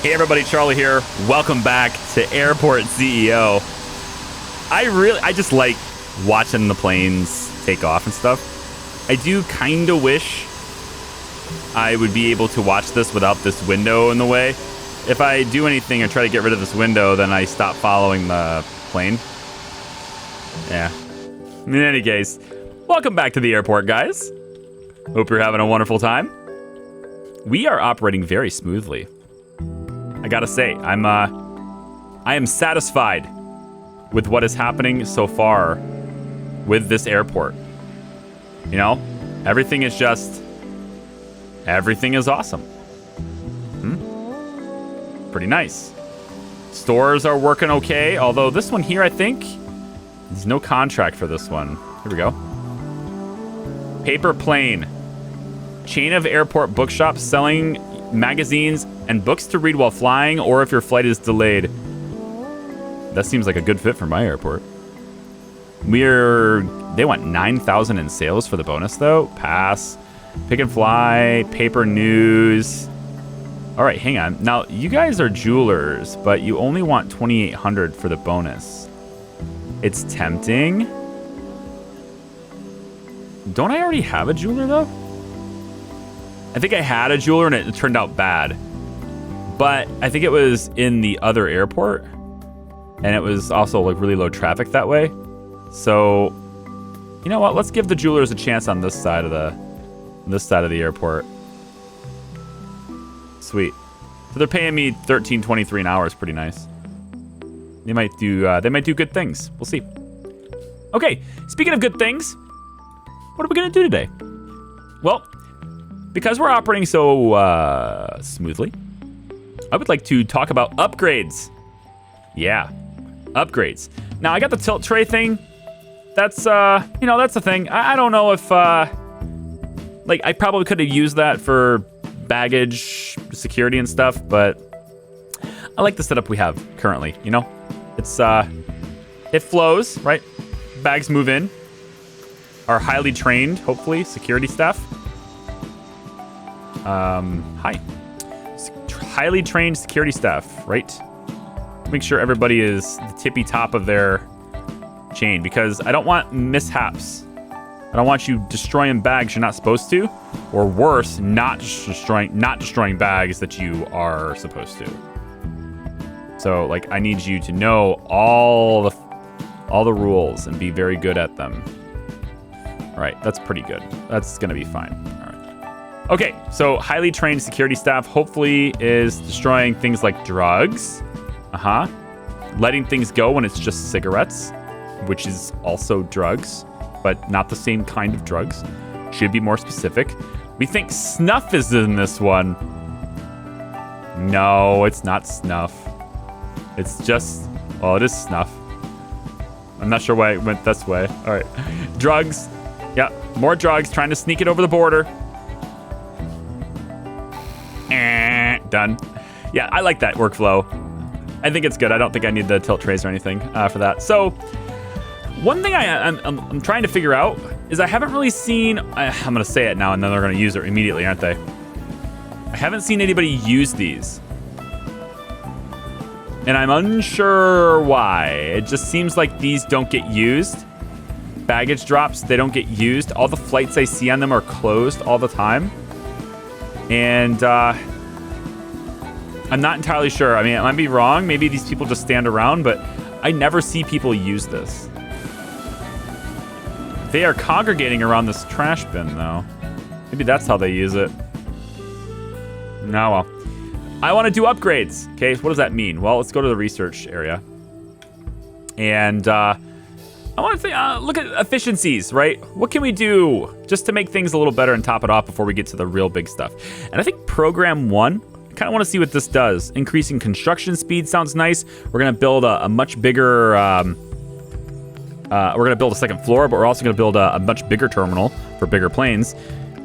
Hey everybody, Charlie here. Welcome back to Airport CEO. I just like watching the planes take off and stuff. I do kind of wish I would be able to watch this without this window in the way. If I do anything or try to get rid of this window, then I stop following the plane. Yeah. In any case, welcome back to the airport, guys. Hope you're having a wonderful time. We are operating very smoothly. I gotta say, I am satisfied with what is happening so far with this airport. You know, everything is awesome. Pretty nice. Stores are working okay, although this one here, I think, there's no contract for this one. Here we go. Paper plane. Chain of airport bookshops selling magazines and books to read while flying or if your flight is delayed. That seems like a good fit for my airport. They want 9,000 in sales for the bonus though. Pass. Pick and fly. Paper news. All right, hang on. Now you guys are jewelers, but you only want 2,800 for the bonus. It's tempting. Don't I already have a jeweler though? I think I had a jeweler and it turned out bad. But I think it was in the other airport. And it was also like really low traffic that way. So, you know what? Let's give the jewelers a chance on this side of the airport. Sweet. So they're paying me $13.23 an hour. It's pretty nice. They might do good things. We'll see. Okay, speaking of good things, what are we gonna do today? Well, because we're operating so smoothly, I would like to talk about upgrades. Yeah, upgrades. Now I got the tilt tray thing. That's that's the thing. I don't know if like I probably could have used that for baggage security and stuff, but I like the setup we have currently. You know, it's it flows, right? Bags move in. Our highly trained, hopefully, security staff. Highly trained security staff, right? Make sure everybody is the tippy top of their chain because I don't want mishaps. I don't want you destroying bags you're not supposed to, or worse, not destroying bags that you are supposed to. So, like, I need you to know all the rules and be very good at them. All right, that's pretty good. That's gonna be fine. All right. Okay, so highly trained security staff hopefully is destroying things like drugs. Letting things go when it's just cigarettes, which is also drugs, but not the same kind of drugs. Should be more specific. We think snuff is in this one. No, it's not snuff. It's just, well, it is snuff. I'm not sure why it went this way. All right, drugs. Yeah, more drugs, trying to sneak it over the border. Done. Yeah, I like that workflow. I think it's good. I don't think I need the tilt trays or anything for that. So one thing I'm trying to figure out is I haven't really seen, I'm going to say it now and then they're going to use it immediately, aren't they? I haven't seen anybody use these. And I'm unsure why. It just seems like these don't get used. Baggage drops, they don't get used. All the flights I see on them are closed all the time. And I'm not entirely sure. I mean, I might be wrong. Maybe these people just stand around, but I never see people use this. They are congregating around this trash bin, though. Maybe that's how they use it. No, well. I want to do upgrades. Okay, what does that mean? Well, let's go to the research area. And I want to look at efficiencies, right? What can we do just to make things a little better and top it off before we get to the real big stuff? And I think program 1, I kind of want to see what this does. Increasing construction speed sounds nice. We're going to build a much bigger, we're going to build a second floor, but we're also going to build a much bigger terminal for bigger planes.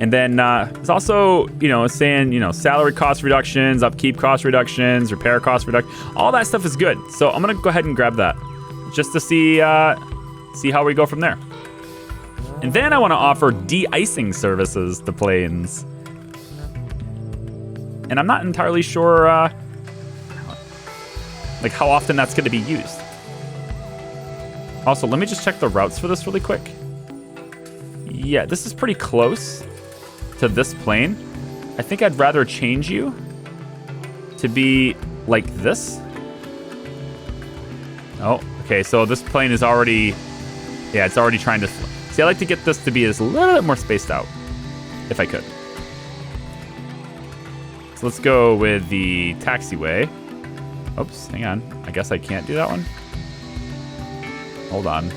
And then it's also, saying, salary cost reductions, upkeep cost reductions, repair cost reduction. All that stuff is good. So I'm going to go ahead and grab that just to see how we go from there. And then I want to offer de-icing services to planes. And I'm not entirely sure like how often that's going to be used. Also, let me just check the routes for this really quick. Yeah, this is pretty close to this plane. I think I'd rather change you to be like this. Oh, okay, so this plane is already, yeah, it's already trying to, see, I like to get this to be a little bit more spaced out, if I could. So let's go with the taxiway. Oops, hang on. I guess I can't do that one. Hold on.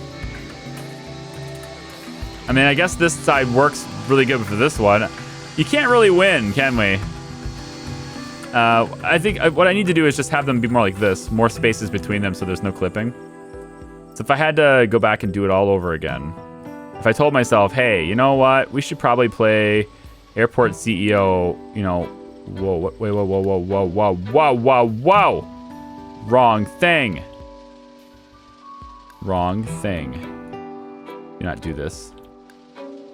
I mean, I guess this side works really good for this one. You can't really win, can we? I think what I need to do is just have them be more like this. More spaces between them so there's no clipping. So if I had to go back and do it all over again, if I told myself, hey, you know what? We should probably play Airport CEO, you know, whoa, wait, whoa. Wrong thing. Wrong thing. Do not do this.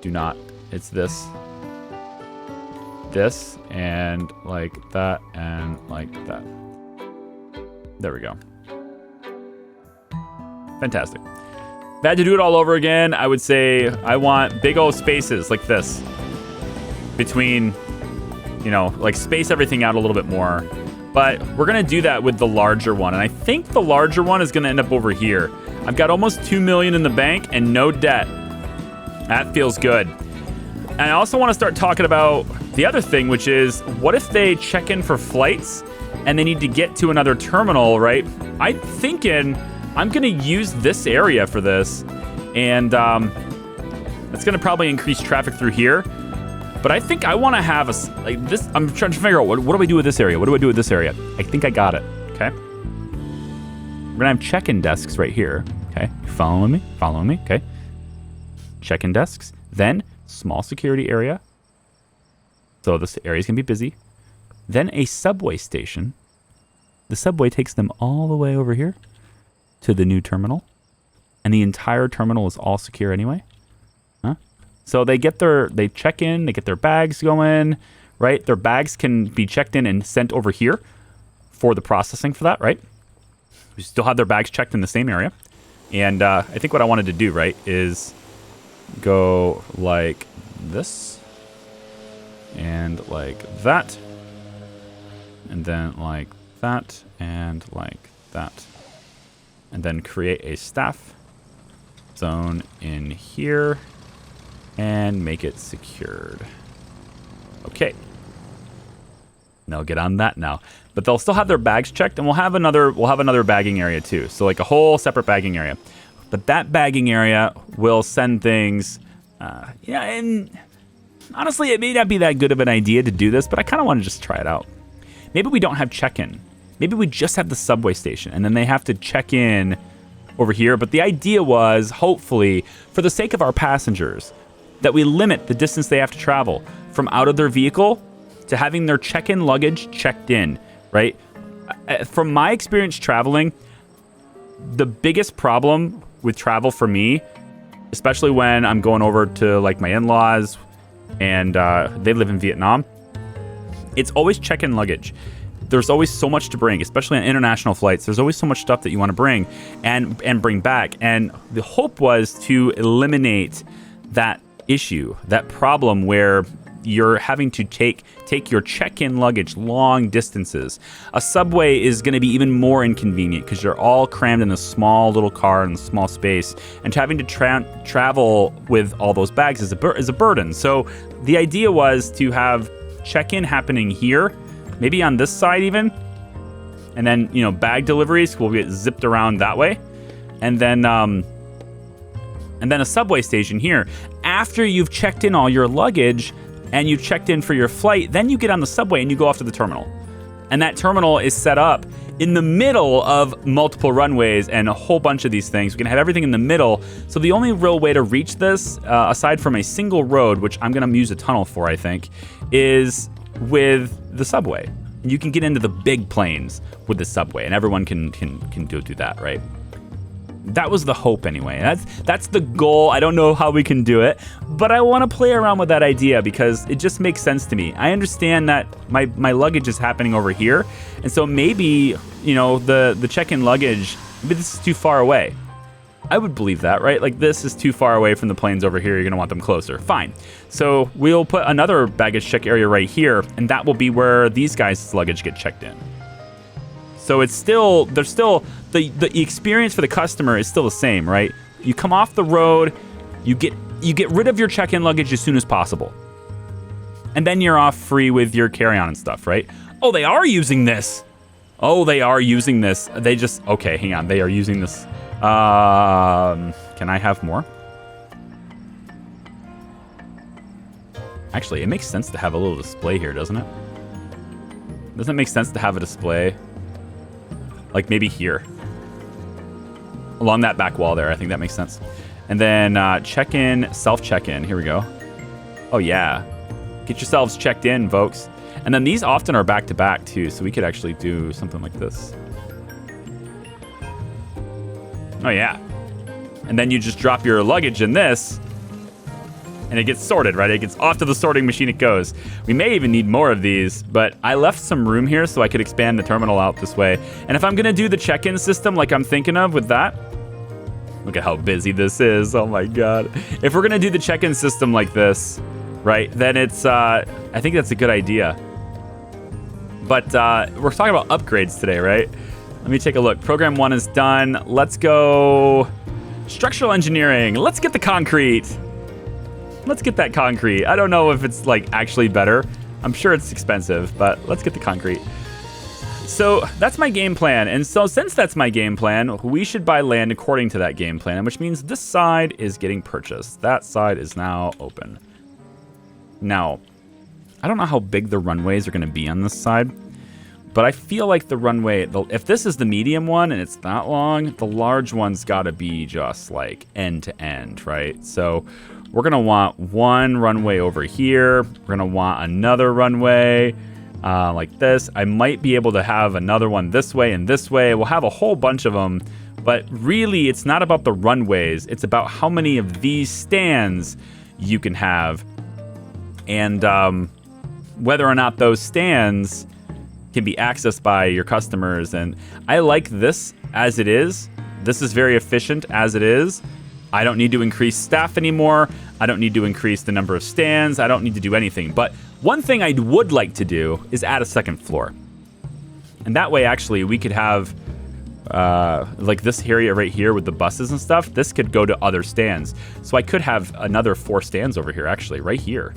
Do not. It's this. This, and like that, and like that. There we go. Fantastic. If I had to do it all over again, I would say I want big old spaces like this. Between, you know, like space everything out a little bit more. But we're going to do that with the larger one. And I think the larger one is going to end up over here. I've got almost 2 million in the bank and no debt. That feels good. And I also want to start talking about the other thing, which is what if they check in for flights and they need to get to another terminal, right? I'm thinking I'm going to use this area for this. And it's going to probably increase traffic through here. But I think I want to have a, like this. I'm trying to figure out what do I do with this area? What do I do with this area? I think I got it. Okay. We're gonna have check-in desks right here. Okay. You following me? Following me? Okay. Check-in desks. Then small security area. So this area is gonna be busy. Then a subway station. The subway takes them all the way over here to the new terminal, and the entire terminal is all secure anyway. Huh? So they check in, they get their bags going, right? Their bags can be checked in and sent over here for the processing for that, right? We still have their bags checked in the same area. And I think what I wanted to do, right, is go like this and like that. And then like that and like that. And then create a staff zone in here. And make it secured. Okay. They'll get on that now. But they'll still have their bags checked, and we'll have another bagging area too. So like a whole separate bagging area. But that bagging area will send things. Yeah, and honestly, it may not be that good of an idea to do this, but I kind of want to just try it out. Maybe we don't have check-in. Maybe we just have the subway station, and then they have to check in over here. But the idea was, hopefully, for the sake of our passengers, that we limit the distance they have to travel from out of their vehicle to having their check-in luggage checked in, right? From my experience traveling, the biggest problem with travel for me, especially when I'm going over to like my in-laws and they live in Vietnam, it's always check-in luggage. There's always so much to bring, especially on international flights. There's always so much stuff that you want to bring and bring back. And the hope was to eliminate that issue, that problem where you're having to take your check-in luggage long distances. A subway is going to be even more inconvenient because you're all crammed in a small little car in a small space, and having to travel with all those bags is a burden. So the idea was to have check-in happening here, maybe on this side even, and then bag deliveries will get zipped around that way, and then a subway station here. After you've checked in all your luggage and you've checked in for your flight, then you get on the subway and you go off to the terminal. And that terminal is set up in the middle of multiple runways and a whole bunch of these things. We can have everything in the middle. So the only real way to reach this, aside from a single road, which I'm going to use a tunnel for, I think, is with the subway. You can get into the big planes with the subway, and everyone can do that, right? That was the hope anyway. That's the goal. I don't know how we can do it, but I want to play around with that idea because it just makes sense to me. I understand that my luggage is happening over here, and so maybe, you know, the check-in luggage, maybe this is too far away. I would believe that, right? Like, this is too far away from the planes over here. You're going to want them closer. Fine. So we'll put another baggage check area right here, and that will be where these guys' luggage get checked in. So it's still, there's still, the experience for the customer is still the same, right? You come off the road, you get rid of your check-in luggage as soon as possible. And then you're off free with your carry-on and stuff, right? Oh, they are using this. Oh, they are using this. They just, okay, hang on. They are using this. Can I have more? Actually, it makes sense to have a little display here, doesn't it? Doesn't it make sense to have a display? Like maybe here. Along that back wall there, I think that makes sense. And then check-in, self-check-in. Here we go. Oh, yeah. Get yourselves checked in, folks. And then these often are back-to-back, too, so we could actually do something like this. Oh, yeah. And then you just drop your luggage in this, and it gets sorted, right? It gets off to the sorting machine it goes. We may even need more of these, but I left some room here so I could expand the terminal out this way. And if I'm going to do the check-in system like I'm thinking of with that, look at how busy this is. Oh, my God. If we're going to do the check-in system like this, right, then it's, I think that's a good idea. But we're talking about upgrades today, right? Let me take a look. Program 1 is done. Let's go structural engineering. Let's get the concrete. Let's get that concrete. I don't know if it's like actually better. I'm sure it's expensive, but let's get the concrete. So that's my game plan. And so since that's my game plan, we should buy land according to that game plan, which means this side is getting purchased. That side is now open. Now, I don't know how big the runways are going to be on this side. But I feel like the runway, if this is the medium one and it's that long, the large one's got to be just like end to end, right? So we're going to want one runway over here. We're going to want another runway like this. I might be able to have another one this way and this way. We'll have a whole bunch of them. But really, it's not about the runways. It's about how many of these stands you can have. And whether or not those stands can be accessed by your customers. And I like this as it is. This is very efficient as it is. I don't need to increase staff anymore. I don't need to increase the number of stands. I don't need to do anything. But one thing I would like to do is add a second floor. And that way, actually, we could have like this area right here with the buses and stuff. This could go to other stands. So I could have another 4 stands over here, actually, right here.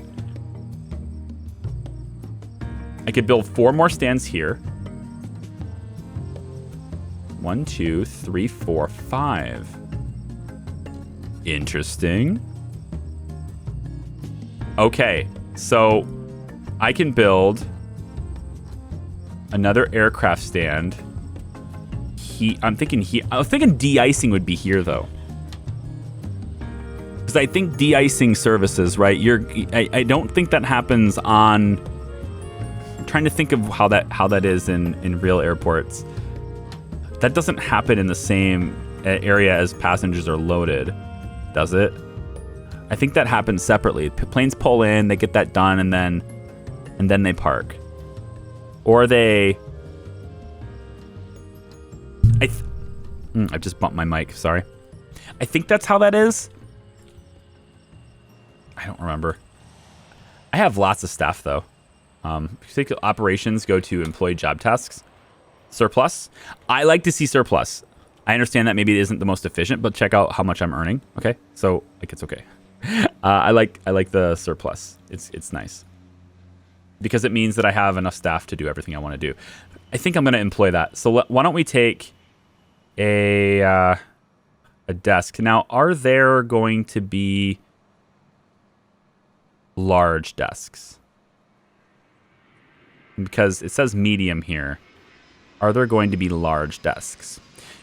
I could build 4 more stands here. 1, 2, 3, 4, 5. Interesting. Okay, so I can build another aircraft stand. I'm thinking de-icing would be here though. Because I think de-icing services, right? I don't think that happens on. Trying to think of how that is in real airports. That doesn't happen in the same area as passengers are loaded, does it? I think that happens separately. Planes pull in, they get that done, and then they park. Or they... I've just bumped my mic, sorry. I think that's how that is. I don't remember. I have lots of staff, though. Particular operations go to employee job tasks. Surplus. I like to see surplus. I understand that maybe it isn't the most efficient, but check out how much I'm earning. Okay, so like it's okay. I like the surplus. It's nice because it means that I have enough staff to do everything I want to do. I think I'm going to employ that. So why don't we take a desk now? Are there going to be large desks? Because it says medium here. Are there going to be large desks?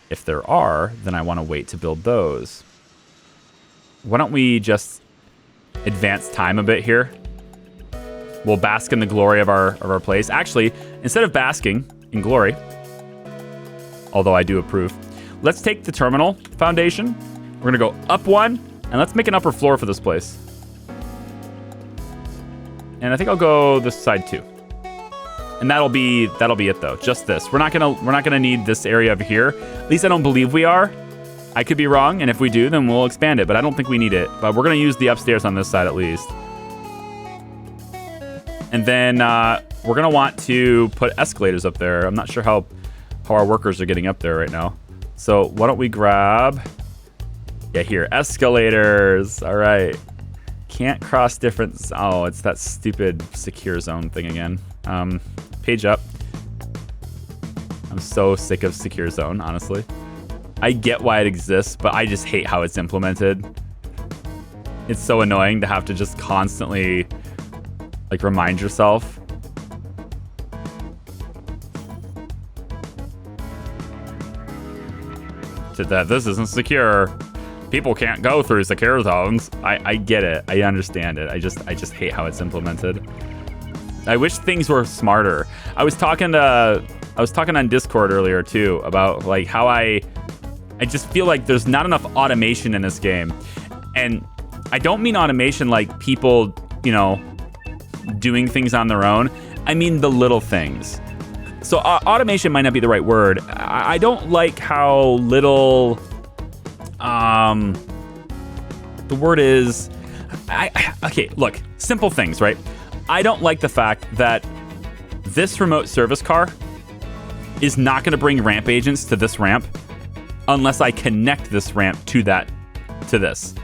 If there are, then I want to wait to build those. Why don't we just advance time a bit here? We'll bask in the glory of our place. Actually, instead of basking in glory, although I do approve, let's take the terminal foundation. We're gonna go up one, and let's make an upper floor for this place. And I think I'll go this side too. And that'll be it though. Just this. We're not gonna need this area over here. At least I don't believe we are. I could be wrong, and if we do, then we'll expand it. But I don't think we need it. But we're gonna use the upstairs on this side at least. And then we're gonna want to put escalators up there. I'm not sure how our workers are getting up there right now. So why don't we grab? Yeah, here, escalators. All right. Can't cross different. Oh, it's that stupid secure zone thing again. Page up. I'm so sick of secure zone, honestly. I get why it exists, but I just hate how it's implemented. It's so annoying to have to just constantly like remind yourself. That this isn't secure. People can't go through secure zones. I get it. I understand it. I just hate how it's implemented. I wish things were smarter. I was talking on Discord earlier too about like how I just feel like there's not enough automation in this game. And I don't mean automation like people, you know, doing things on their own. I mean the little things. So automation might not be the right word. I don't like how little, the word is, okay, look, simple things, right? I don't like the fact that this remote service car is not going to bring ramp agents to this ramp unless I connect this ramp to this.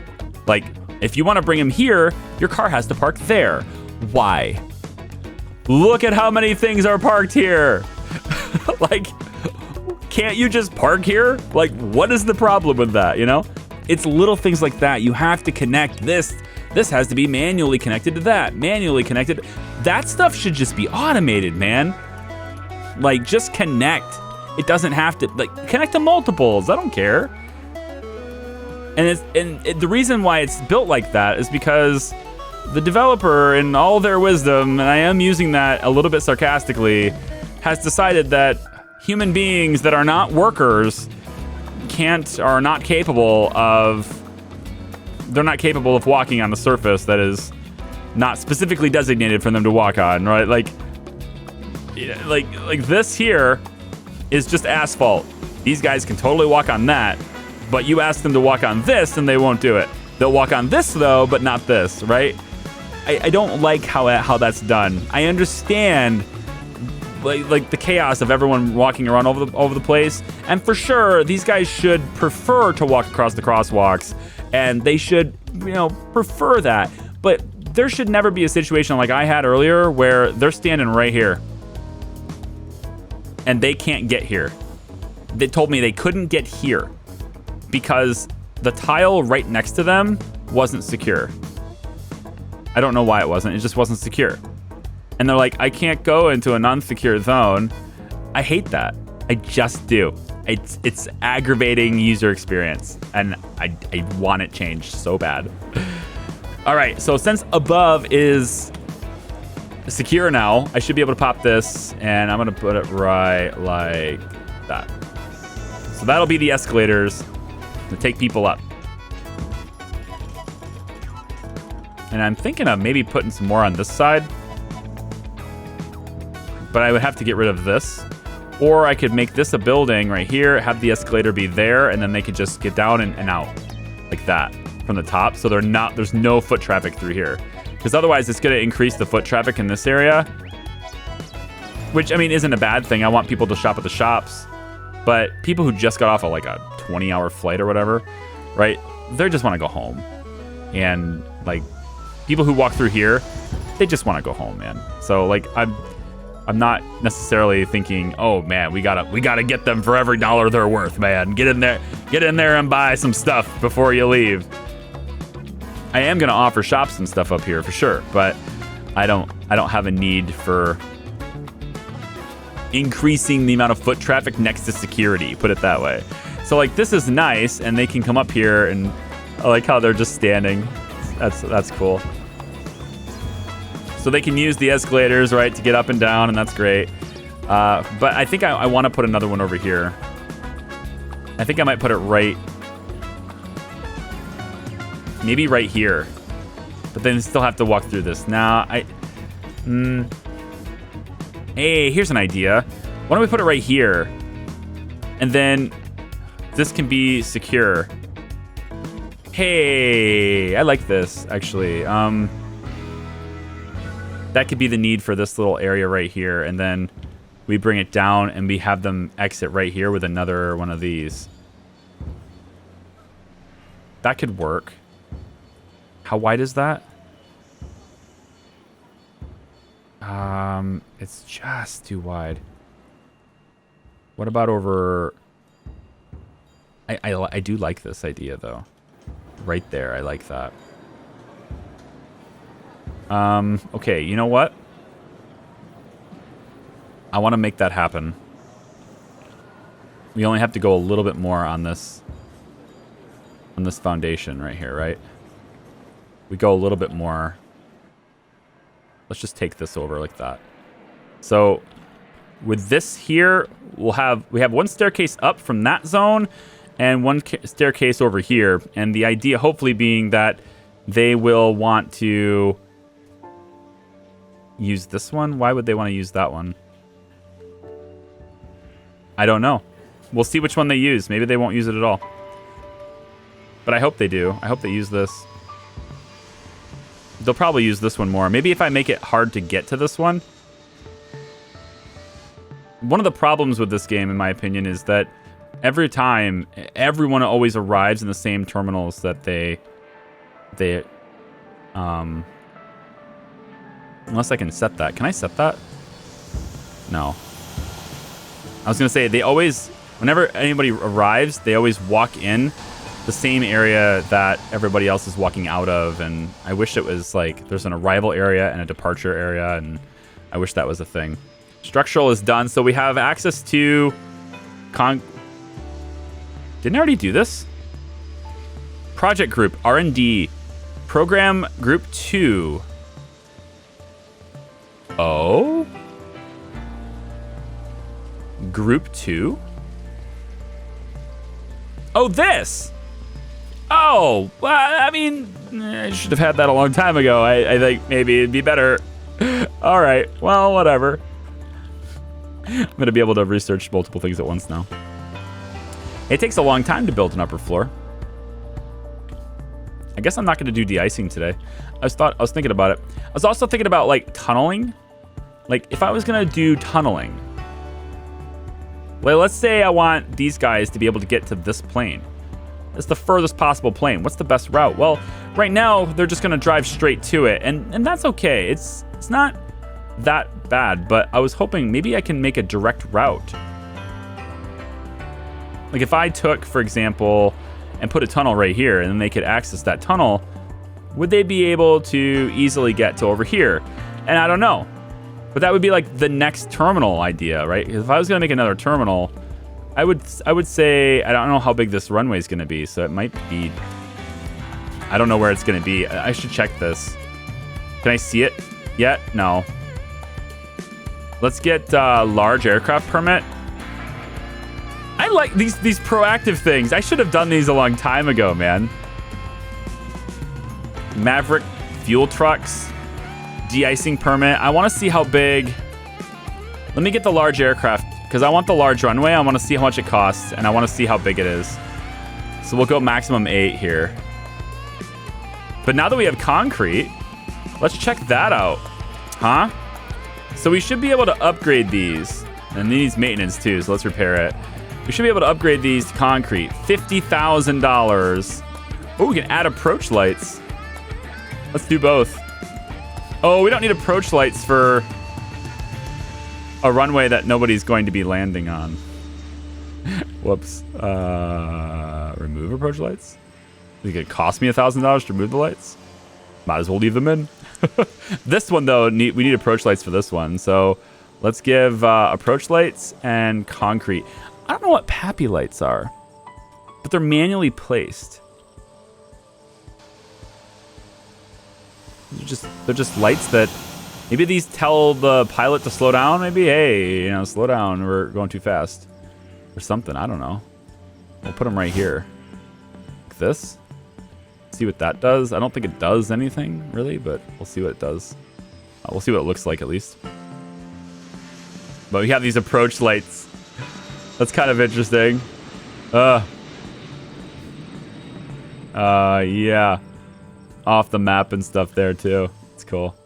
Like, if you want to bring them here, your car has to park there. Why? Look at how many things are parked here. Like, can't you just park here? Like, what is the problem with that, you know? It's little things like that. You have to connect this. This has to be manually connected to that. Manually connected. That stuff should just be automated, man. Like, just connect. It doesn't have to, like, connect to multiples. I don't care. And the reason why it's built like that is because the developer, in all their wisdom, and I am using that a little bit sarcastically, has decided that human beings that are not workers are not capable of walking on a surface that is not specifically designated for them to walk on, right? Like this here is just asphalt. These guys can totally walk on that, but you ask them to walk on this and they won't do it. They'll walk on this though, but not this, right? I don't like how that's done. I understand like the chaos of everyone walking around over the place, and for sure these guys should prefer to walk across the crosswalks, and they should, you know, prefer that. But there should never be a situation like I had earlier where they're standing right here and they can't get here. They told me they couldn't get here because the tile right next to them wasn't secure. I don't know why it wasn't. It just wasn't secure. And they're like, I can't go into an unsecure zone. I hate that. I just do. It's aggravating user experience, and I want it changed so bad. All right, so since above is secure now, I should be able to pop this, and I'm gonna put it right like that. So that'll be the escalators to take people up. And I'm thinking of maybe putting some more on this side, but I would have to get rid of this. Or I could make this a building right here, have the escalator be there, and then they could just get down and out like that from the top. So there's no foot traffic through here. Because otherwise it's gonna increase the foot traffic in this area, which I mean isn't a bad thing. I want people to shop at the shops, but people who just got off of like a 20-hour flight or whatever, right? They just wanna go home. And like people who walk through here, they just wanna go home, man. So like I'm not necessarily thinking, oh man, we gotta get them for every dollar they're worth, man. Get in there and buy some stuff before you leave. I am gonna offer shops and stuff up here for sure, but I don't have a need for increasing the amount of foot traffic next to security, put it that way. So like this is nice, and they can come up here, and I like how they're just standing. That's cool. So they can use the escalators, right, to get up and down, and that's great. But I think I want to put another one over here. I think I might put it right... Maybe right here. But then still have to walk through this. Now, Hey, here's an idea. Why don't we put it right here? And then this can be secure. Hey, I like this, actually. That could be the need for this little area right here. And then we bring it down and we have them exit right here with another one of these. That could work. How wide is that? It's just too wide. What about over... I do like this idea, though. Right there, I like that. Okay, you know what? I want to make that happen. We only have to go a little bit more on this foundation right here, right? We go a little bit more. Let's just take this over like that. So with this here, we have one staircase up from that zone and one staircase over here. And the idea hopefully being that they will want to use this one. Why would they want to use that one? I don't know. We'll see which one they use. Maybe they won't use it at all. But I hope they do. I hope they use this. They'll probably use this one more. Maybe if I make it hard to get to this one. One of the problems with this game, in my opinion, is that every time, everyone always arrives in the same terminals that they unless I can set that. Can I set that? No. I was going to say, they always, whenever anybody arrives, they always walk in the same area that everybody else is walking out of, and I wish it was like there's an arrival area and a departure area, and I wish that was a thing. Structural is done, so we have access to didn't I already do this? Project group, R&D, program group 2. Oh? Group 2? Oh, this! Oh, well, I mean, I should have had that a long time ago. I think maybe it'd be better. All right, well, whatever. I'm going to be able to research multiple things at once now. It takes a long time to build an upper floor. I guess I'm not going to do de-icing today. I was thinking about it. I was also thinking about, like, tunneling. Like, if I was going to do tunneling, well, let's say I want these guys to be able to get to this plane. It's the furthest possible plane. What's the best route? Well, right now, they're just going to drive straight to it, and that's okay. It's not that bad, but I was hoping maybe I can make a direct route. Like, if I took, for example, and put a tunnel right here, and then they could access that tunnel, would they be able to easily get to over here? And I don't know. But that would be like the next terminal idea, right? If I was going to make another terminal, I would say, I don't know how big this runway is going to be, so it might be, I don't know where it's going to be. I should check this. Can I see it yet? No. Let's get large aircraft permit. I like these proactive things. I should have done these a long time ago, man. Maverick fuel trucks. De-icing permit. I want to see how big. Let me get the large aircraft because I want the large runway. I want to see how much it costs and I want to see how big it is. So we'll go maximum 8 here. But now that we have concrete, let's check that out. Huh? So we should be able to upgrade these. And these maintenance too, so let's repair it. We should be able to upgrade these to concrete. $50,000. Oh, we can add approach lights. Let's do both. Oh, we don't need approach lights for a runway that nobody's going to be landing on. Whoops. Remove approach lights? Is it going to cost me $1,000 to remove the lights? Might as well leave them in. This one, though, we need approach lights for this one. So let's give approach lights and concrete. I don't know what Pappy lights are, but they're manually placed. They're just lights that maybe these tell the pilot to slow down. Maybe, hey, slow down. We're going too fast or something. I don't know. We'll put them right here. Like this. See what that does. I don't think it does anything, really, but we'll see what it does. We'll see what it looks like, at least. But we have these approach lights. That's kind of interesting. Yeah. Off the map and stuff there, too. It's cool.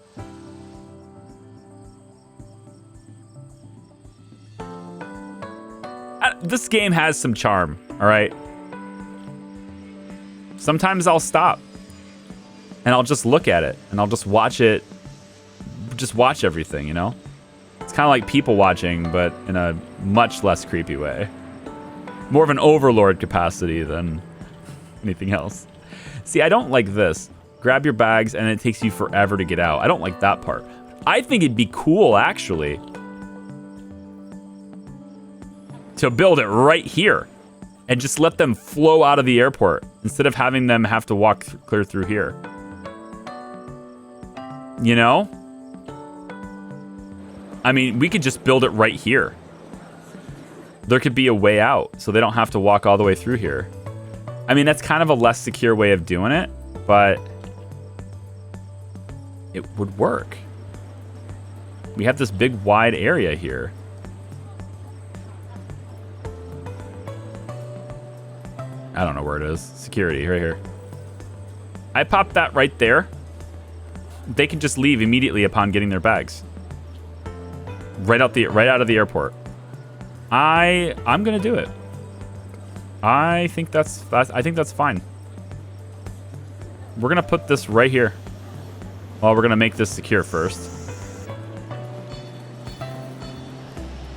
This game has some charm, all right? Sometimes I'll stop. And I'll just look at it. And I'll just watch it. Just watch everything, you know? It's kind of like people watching, but in a much less creepy way. More of an overlord capacity than anything else. See, I don't like this. Grab your bags and it takes you forever to get out. I don't like that part. I think it'd be cool, actually, to build it right here and just let them flow out of the airport instead of having them have to walk clear through here. You know? I mean, we could just build it right here. There could be a way out so they don't have to walk all the way through here. I mean, that's kind of a less secure way of doing it, but it would work. We have this big wide area here. I don't know where it is. Security, right here. I popped that right there. They can just leave immediately upon getting their bags. Right out of the airport. I'm gonna do it. I think that's fine. We're gonna put this right here. Well, we're gonna make this secure first,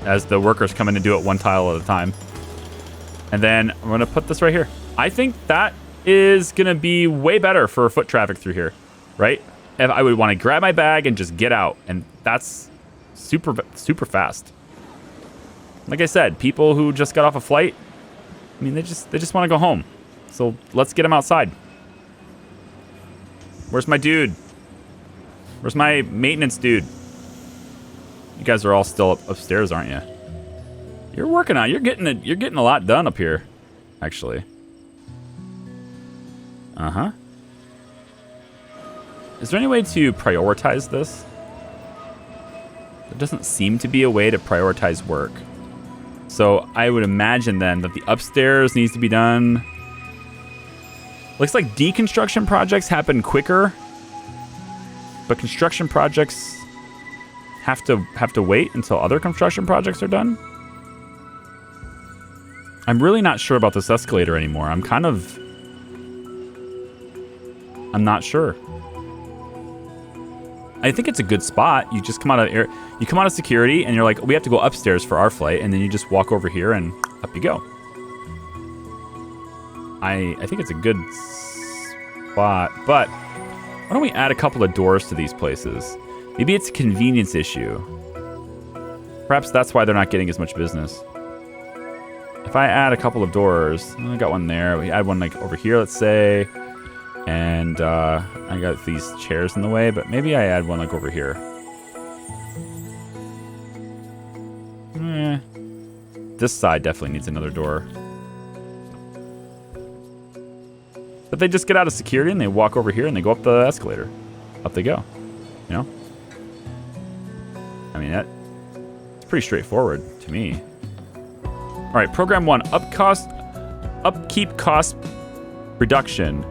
as the workers come in and do it one tile at a time. And then I'm gonna put this right here. I think that is gonna be way better for foot traffic through here, right? If I would want to grab my bag and just get out, and that's super fast. Like I said, people who just got off a flight, I mean, they just want to go home. So let's get them outside. Where's my dude? Where's my maintenance dude? You guys are all still upstairs, aren't you? You're working on. You're getting a lot done up here, actually. Is there any way to prioritize this? There doesn't seem to be a way to prioritize work. So I would imagine then that the upstairs needs to be done. Looks like deconstruction projects happen quicker, but construction projects have to wait until other construction projects are done. I'm really not sure about this escalator anymore. I'm not sure. I think it's a good spot. You just come out of security and you're like, we have to go upstairs for our flight, and then you just walk over here and up you go. I think it's a good spot, but why don't we add a couple of doors to these places? Maybe it's a convenience issue. Perhaps that's why they're not getting as much business. If I add a couple of doors, I got one there. We add one like over here, let's say. And I got these chairs in the way, but maybe I add one like over here. This side definitely needs another door. But they just get out of security and they walk over here and they go up the escalator. Up they go. You know? I mean, it's pretty straightforward to me. All right, program 1, upkeep cost reduction.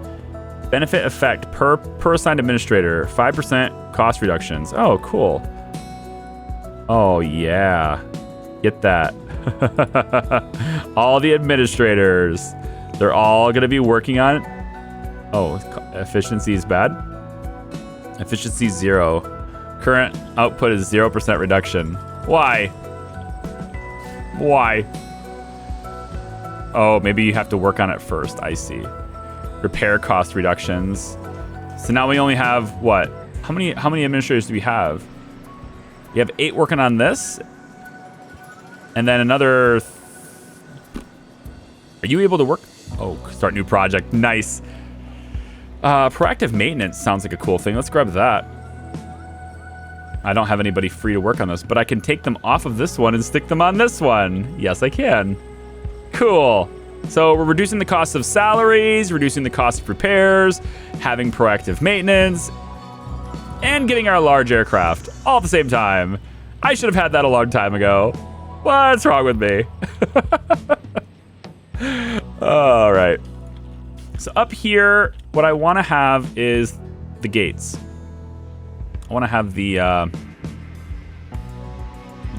Benefit effect per assigned administrator, 5% cost reductions. Oh, cool. Oh, yeah. Get that. All the administrators. They're all going to be working on it. Oh, efficiency is bad. Efficiency 0. Current output is 0% reduction. Why? Why? Oh, maybe you have to work on it first. I see. Repair cost reductions. So now we only have what? How many administrators do we have? We have 8 working on this, and then another. Are you able to work? Oh, start new project. Nice. Proactive maintenance sounds like a cool thing. Let's grab that. I don't have anybody free to work on this, but I can take them off of this one and stick them on this one. Yes, I can. Cool. So we're reducing the cost of salaries, reducing the cost of repairs, having proactive maintenance, and getting our large aircraft all at the same time. I should have had that a long time ago. What's wrong with me? All right. So up here, what I want to have is the gates. I want to have the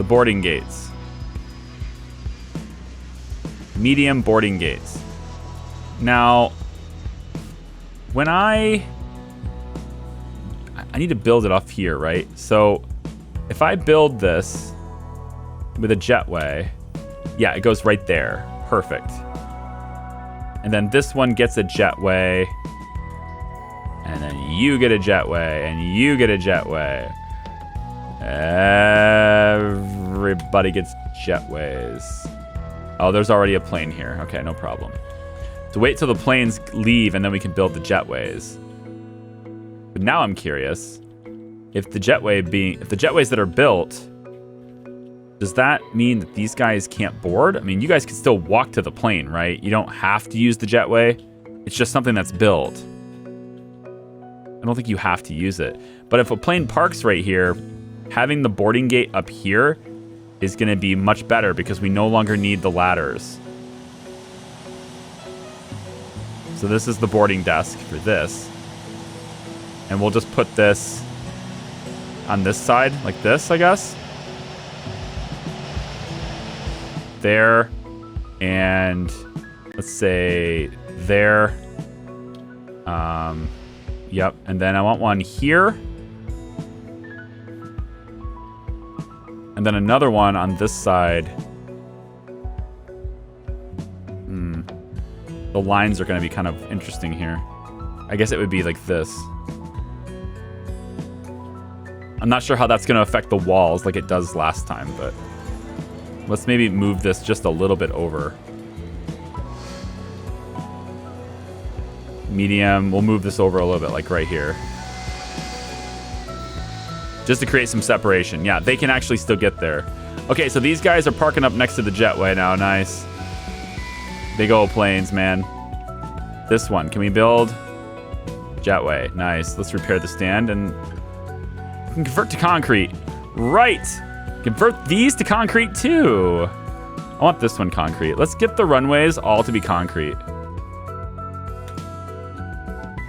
boarding gates. Medium boarding gates. Now, when I need to build it up here, right? So if I build this with a jetway, yeah, it goes right there. Perfect. And then this one gets a jetway. And then you get a jetway. And you get a jetway. Everybody gets jetways. Oh, there's already a plane here. Okay, no problem. So wait till the planes leave and then we can build the jetways. But now I'm curious. If the jetways that are built, does that mean that these guys can't board? I mean, you guys can still walk to the plane, right? You don't have to use the jetway. It's just something that's built. I don't think you have to use it. But if a plane parks right here, having the boarding gate up here is going to be much better because we no longer need the ladders. So this is the boarding desk for this. And we'll just put this on this side, like this, I guess. There. And let's say there. Yep. And then I want one here. And then another one on this side. The lines are going to be kind of interesting here. I guess it would be like this. I'm not sure how that's going to affect the walls like it does last time, but let's maybe move this just a little bit over. Medium, we'll move this over a little bit, like right here. Just to create some separation. Yeah, they can actually still get there. Okay, so these guys are parking up next to the jetway now. Nice. Big old planes, man. This one, can we build? Jetway, nice. Let's repair the stand and we can convert to concrete. Right, convert these to concrete too. I want this one concrete. Let's get the runways all to be concrete.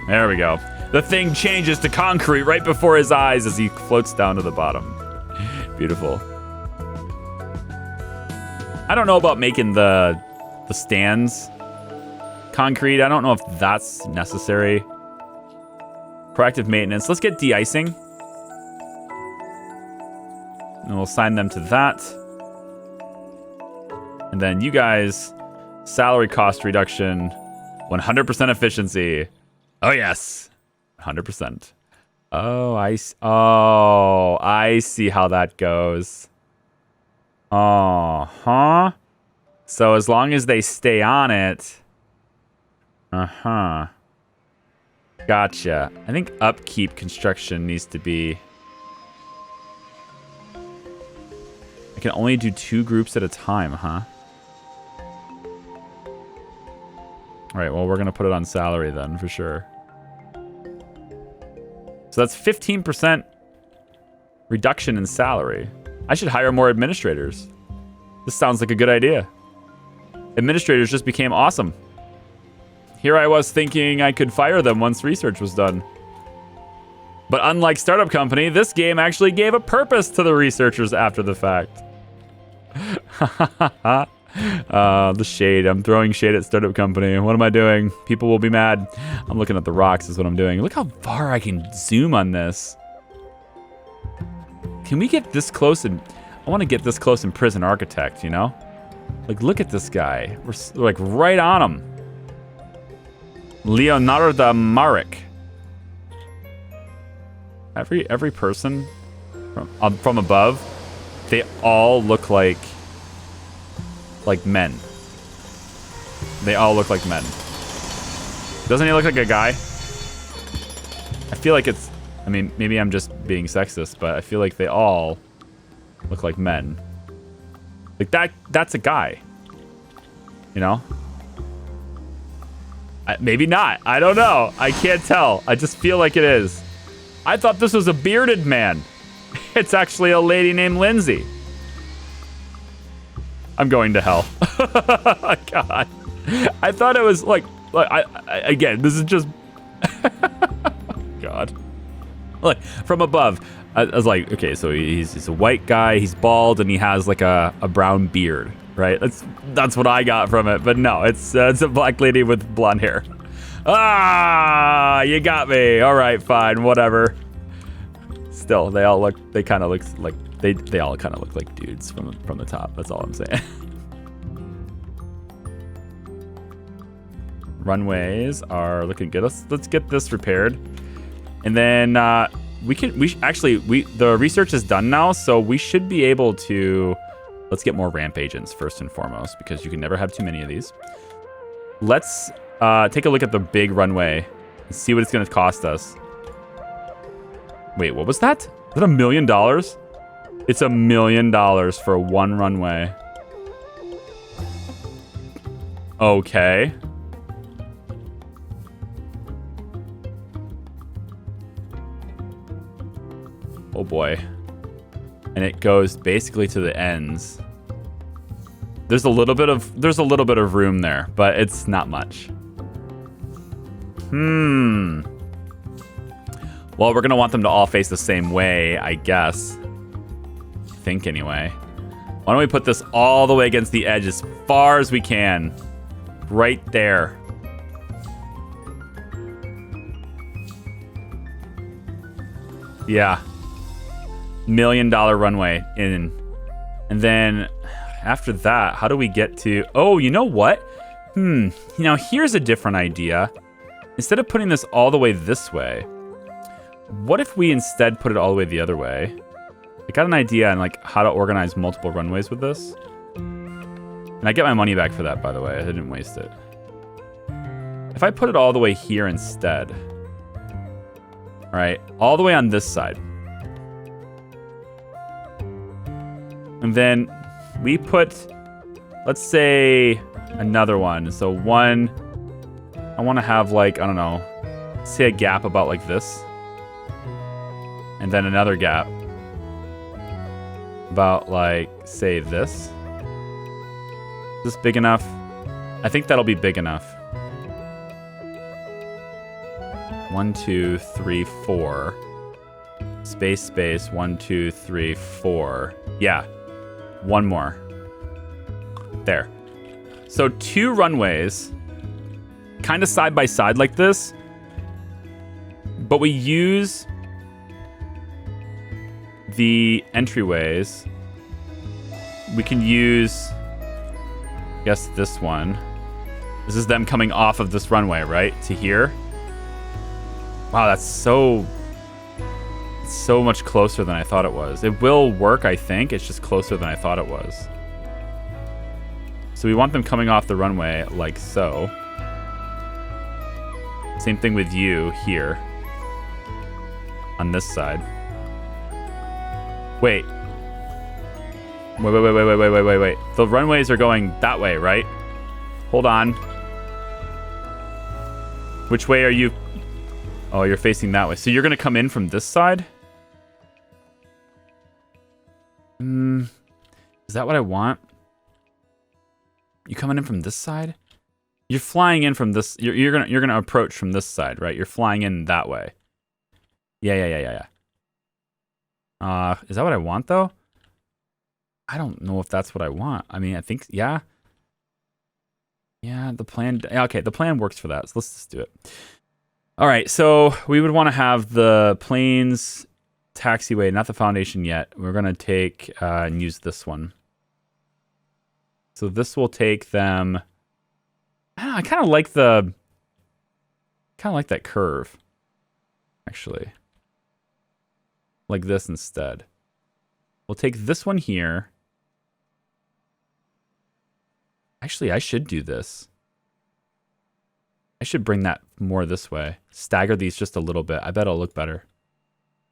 There we go. The thing changes to concrete right before his eyes as he floats down to the bottom. Beautiful. I don't know about making the stands concrete. I don't know if that's necessary. Proactive maintenance. Let's get de-icing. And we'll assign them to that. And then you guys, salary cost reduction, 100% efficiency. Oh, yes. 100%. Oh, I see how that goes. Uh-huh. So as long as they stay on it. Uh-huh. Gotcha. I think upkeep construction needs to be... I can only do 2 groups at a time, huh? Alright, well, we're going to put it on salary then, for sure. So that's 15% reduction in salary. I should hire more administrators. This sounds like a good idea. Administrators just became awesome. Here I was thinking I could fire them once research was done. But unlike Startup Company, this game actually gave a purpose to the researchers after the fact. The shade. I'm throwing shade at Startup Company. What am I doing? People will be mad. I'm looking at the rocks is what I'm doing. Look how far I can zoom on this. Can we get this close? And I want to get this close in Prison Architect, you know? Like, look at this guy. We're like right on him. Leonardo Marek. Every person from above, they all look like men. They all look like men. Doesn't he look like a guy? I feel like it's... I mean, maybe I'm just being sexist, but I feel like they all look like men. Like, that's a guy. You know? Maybe not. I don't know. I can't tell. I just feel like it is. I thought this was a bearded man. It's actually a lady named Lindsay. I'm going to hell. God. I thought it was like again, this is just God. Look, from above, I was like, okay, so he's a white guy, he's bald, and he has like a brown beard, right? That's what I got from it, but no, it's a black lady with blonde hair. Ah, you got me. All right, fine, whatever. Still, they all kind of look like they all kind of look like dudes from the top. That's all I'm saying. Runways are looking good. Let's get this repaired, and then the research is done now, so we should be able to. Let's get more ramp agents first and foremost, because you can never have too many of these. Let's take a look at the big runway and see what it's going to cost us. Wait, what was that? Is that $1 million? It's $1 million for one runway. Okay. Oh boy. And it goes basically to the ends. There's a little bit of room there, but it's not much. Well, we're gonna want them to all face the same way, I guess. I think anyway. Why don't we put this all the way against the edge as far as we can? Right there. Yeah. $1 million runway in. And then after that, how do we get to... Oh, you know what? Now here's a different idea. Instead of putting this all the way this way, what if we instead put it all the way the other way? I got an idea on like how to organize multiple runways with this. And I get my money back for that, by the way. I didn't waste it. If I put it all the way here instead. All right, all the way on this side. And then we put, let's say, another one. So one, I want to have like, I don't know, say a gap about like this. And then another gap about like, say this. Is this big enough? I think that'll be big enough. 1, 2, 3, 4. Space, 1, 2, 3, 4. Yeah. One more. There. So 2 runways, kind of side by side like this, but we use the entryways. We can use, I guess, this one. This is them coming off of this runway, right? To here. Wow, that's so much closer than I thought it was. It will work, I think. It's just closer than I thought it was. So we want them coming off the runway like so. Same thing with you here. On this side. Wait. Wait. The runways are going that way, right? Hold on. Which way are you? Oh, you're facing that way. So you're going to come in from this side? Is that what I want? You coming in from this side? You're flying in from this. You're gonna approach from this side, right? You're flying in that way. Yeah. Is that what I want though? I don't know if that's what I want. I mean, I think yeah. Yeah, the plan. Okay, the plan works for that. So let's just do it. All right, so we would want to have the planes taxiway, not the foundation yet. We're gonna take and use this one. So this will take them. I kind of like that curve, actually. Like this instead. We'll take this one here. Actually, I should do this. I should bring that more this way. Stagger these just a little bit. I bet it'll look better.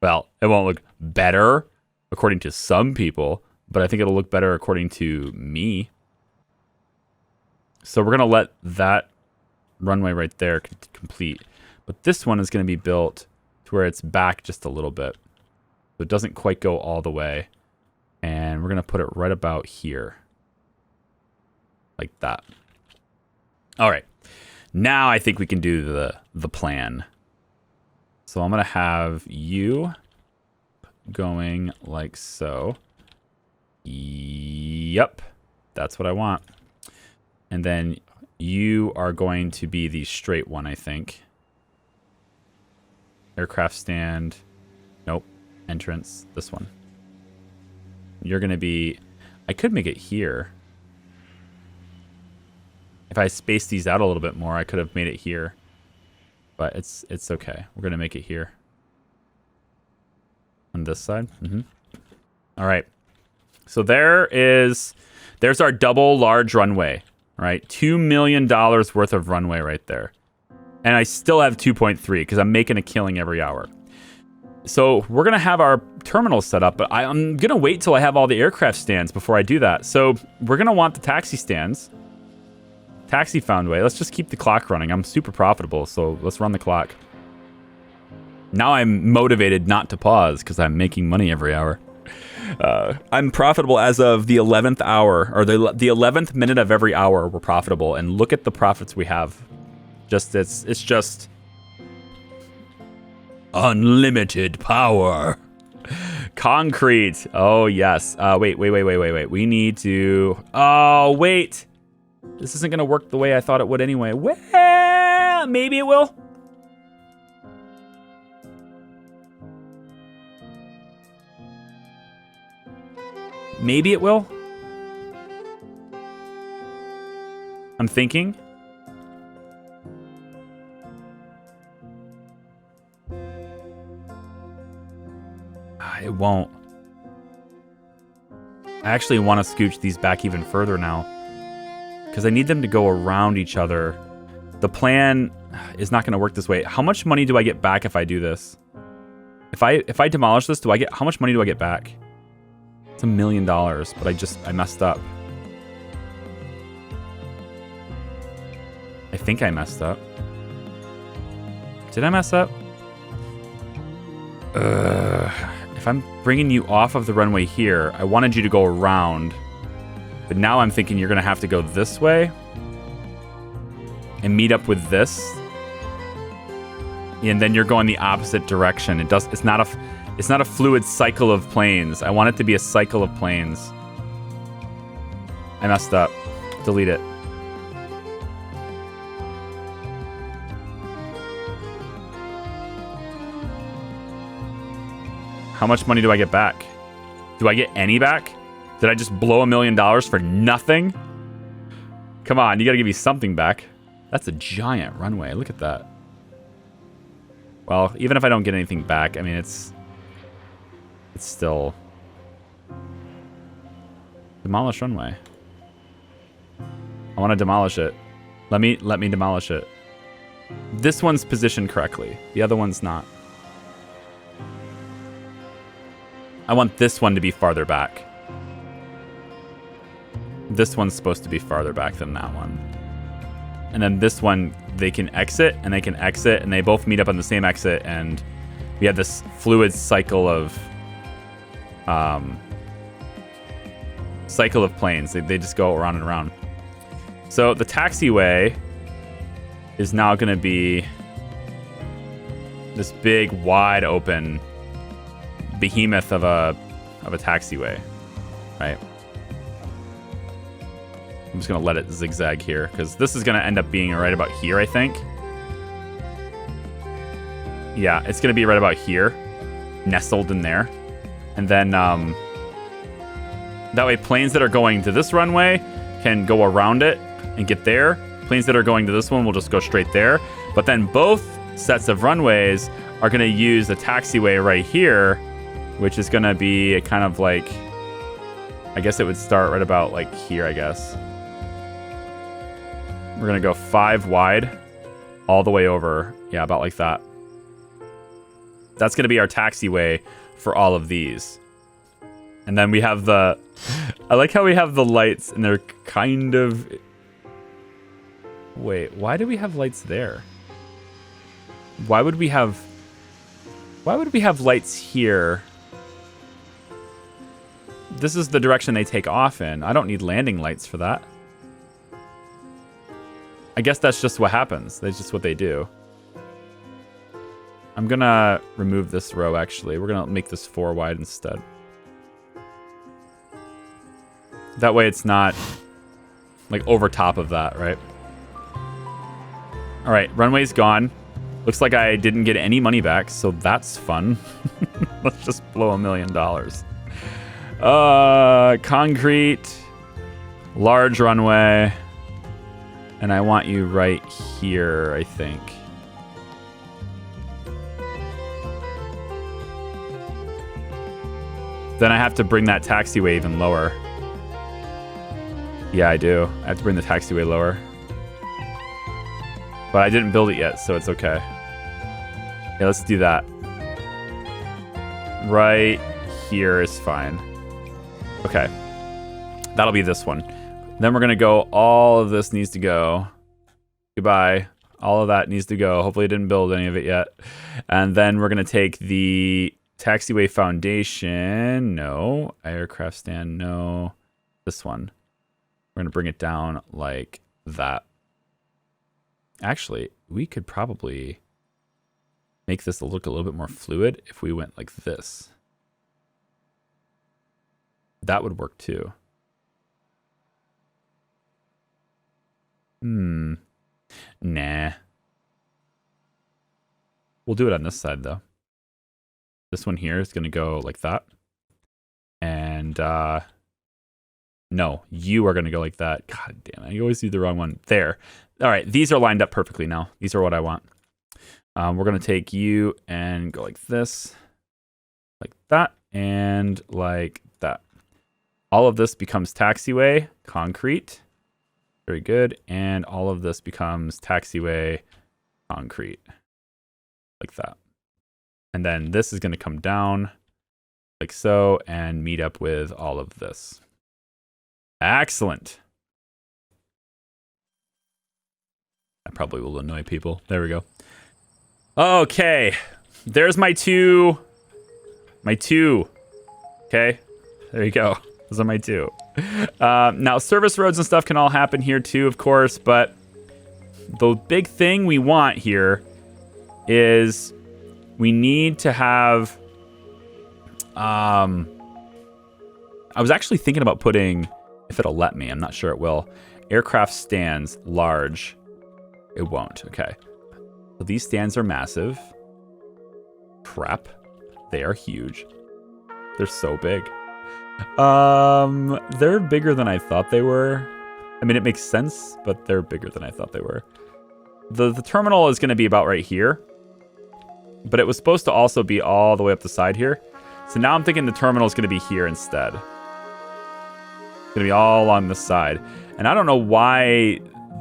Well, it won't look better according to some people, but I think it'll look better according to me. So we're going to let that runway right there complete. But this one is going to be built to where it's back just a little bit. So it doesn't quite go all the way. And we're going to put it right about here. Like that. All right. Now I think we can do the plan. So I'm going to have you going like so. Yep. That's what I want. And then you are going to be the straight one, I think. Aircraft stand. Nope. Entrance. This one. You're going to be... I could make it here. If I spaced these out a little bit more, I could have made it here. But it's okay. We're going to make it here. On this side. All right. So there's our double large runway. Right? $2 million worth of runway right there. And I still have 2.3 because I'm making a killing every hour. So we're going to have our terminal set up, but I'm going to wait till I have all the aircraft stands before I do that. So we're going to want the taxi stands. Taxi found way. Let's just keep the clock running. I'm super profitable, so let's run the clock. Now I'm motivated not to pause because I'm making money every hour. I'm profitable as of the 11th hour, or the 11th minute of every hour we're profitable. And look at the profits we have. It's just unlimited power. Concrete. Oh, yes. Wait. We need to... Oh, wait. This isn't going to work the way I thought it would anyway. Well, maybe it will. Maybe it will. I'm thinking. It won't. I actually want to scooch these back even further now. Because I need them to go around each other. The plan is not going to work this way. How much money do I get back if I do this? If I demolish this, how much money do I get back? It's $1 million, but I messed up. I think I messed up. Did I mess up? If I'm bringing you off of the runway here, I wanted you to go around. But now I'm thinking you're going to have to go this way. And meet up with this. And then you're going the opposite direction. It's not a fluid cycle of planes. I want it to be a cycle of planes. I messed up. Delete it. How much money do I get back? Do I get any back? Did I just blow $1 million for nothing? Come on, you gotta give me something back. That's a giant runway. Look at that. Well, even if I don't get anything back, I mean, it's still... Demolish runway. I want to demolish it. Let me demolish it. This one's positioned correctly. The other one's not. I want this one to be farther back. This one's supposed to be farther back than that one. And then this one, they can exit, and they can exit, and they both meet up on the same exit, and we have this fluid cycle of planes. They just go around and around. So the taxiway is now going to be this big, wide open behemoth of a taxiway, right? I'm just going to let it zigzag here because this is going to end up being right about here, I think. Yeah, it's going to be right about here, nestled in there. And then that way planes that are going to this runway can go around it and get there. Planes that are going to this one will just go straight there. But then both sets of runways are going to use the taxiway right here, which is going to be kind of like, I guess it would start right about like here, I guess. We're going to go 5 wide all the way over. Yeah, about like that. That's going to be our taxiway for all of these. And then we have the... I like how we have the lights and they're kind of... Wait, why do we have lights there? Why would we have lights here? This is the direction they take off in. I don't need landing lights for that. I guess that's just what happens. That's just what they do. I'm gonna remove this row, actually. We're gonna make this 4 wide instead. That way it's not like over top of that, right? All right, runway's gone. Looks like I didn't get any money back, so that's fun. Let's just blow $1 million. Concrete, large runway, and I want you right here, I think. Then I have to bring that taxiway even lower. Yeah, I do. I have to bring the taxiway lower. But I didn't build it yet, so it's okay. Yeah, let's do that. Right here is fine. Okay. That'll be this one. Then we're going to go, all of this needs to go. Goodbye. All of that needs to go. Hopefully I didn't build any of it yet. And then we're going to take the taxiway foundation. No. Aircraft stand. No. This one. We're going to bring it down like that. Actually, we could probably make this look a little bit more fluid if we went like this. That would work too. Nah. We'll do it on this side though. This one here is going to go like that. And no, you are going to go like that. God damn it. I always do the wrong one. There. All right. These are lined up perfectly now. These are what I want. We're going to take you and go like this, like that, and like that. All of this becomes taxiway, concrete. Very good. And all of this becomes taxiway, concrete, like that. And then this is going to come down like so and meet up with all of this. Excellent. I probably will annoy people. There we go. Okay. There's my two. Okay. There you go. Those are my two. Now, service roads and stuff can all happen here too, of course. But the big thing we want here is we need to have... I was actually thinking about putting... If it'll let me, I'm not sure it will. Aircraft stands, large. It won't, okay. So these stands are massive. Crap. They are huge. They're so big. They're bigger than I thought they were. I mean, it makes sense, but they're bigger than I thought they were. The terminal is going to be about right here. But it was supposed to also be all the way up the side here. So now I'm thinking the terminal is going to be here instead. It's going to be all along this side. And I don't know why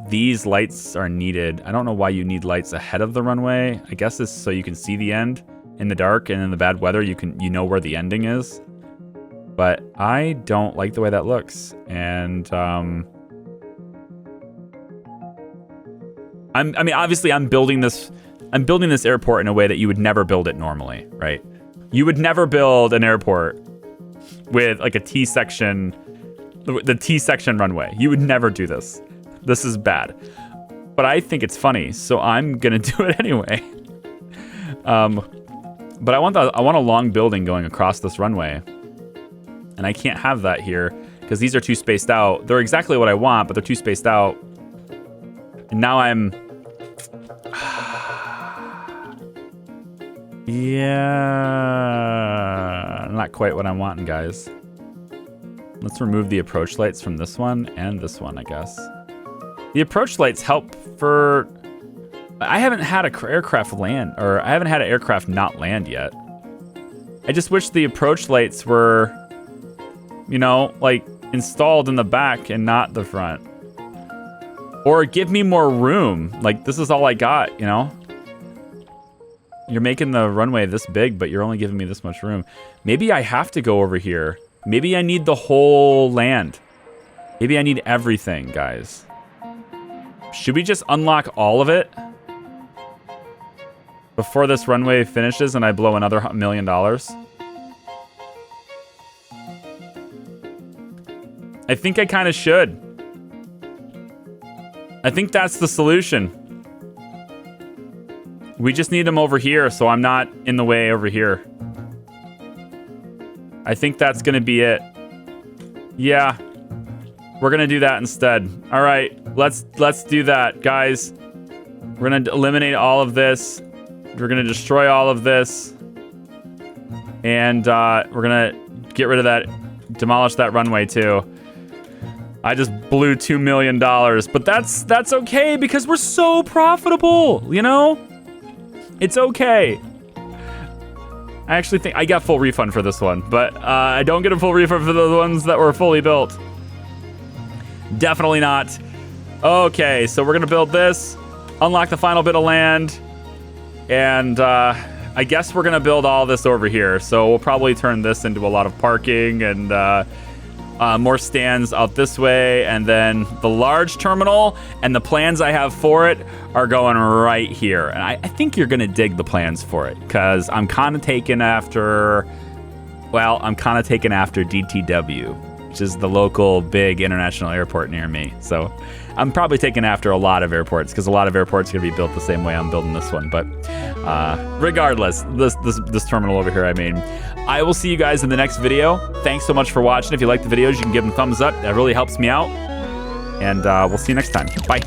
these lights are needed. I don't know why you need lights ahead of the runway. I guess it's so you can see the end in the dark, and in the bad weather you know where the ending is. But I don't like the way that looks. And I mean, obviously I'm building this airport in a way that you would never build it normally, right? You would never build an airport with like a T-section, the T-section runway. You would never do this. This is bad. But I think it's funny, so I'm gonna do it anyway. But I want a long building going across this runway. And I can't have that here because these are too spaced out. They're exactly what I want, but they're too spaced out. And now I'm... Yeah, not quite what I'm wanting, guys. Let's remove the approach lights from this one and this one, I guess. The approach lights help for... I haven't had an aircraft land, or I haven't had an aircraft not land yet. I just wish the approach lights were, you know, like installed in the back and not the front. Or give me more room. Like, this is all I got, you know? You're making the runway this big, but you're only giving me this much room. Maybe I have to go over here. Maybe I need the whole land. Maybe I need everything, guys. Should we just unlock all of it before this runway finishes and I blow another $1 million? I think I kind of should. I think that's the solution. We just need them over here, so I'm not in the way over here. I think that's gonna be it. Yeah, we're gonna do that instead. All right, let's do that, guys. We're gonna eliminate all of this. We're gonna destroy all of this, and we're gonna get rid of that, demolish that runway too. I just blew $2 million, but that's okay because we're so profitable, you know? It's okay. I actually think I got full refund for this one, but I don't get a full refund for the ones that were fully built. Definitely not. Okay, so we're gonna build this, unlock the final bit of land, and I guess we're gonna build all this over here. So we'll probably turn this into a lot of parking and more stands out this way, and then the large terminal and the plans I have for it are going right here. And I think you're gonna dig the plans for it because I'm kind of taking after, well, I'm kind of taking after DTW, which is the local big international airport near me. So I'm probably taking after a lot of airports because a lot of airports are gonna be built the same way I'm building this one. But regardless, this terminal over here, I mean, I will see you guys in the next video. Thanks so much for watching. If you like the videos, you can give them thumbs up. That really helps me out. And we'll see you next time. Bye.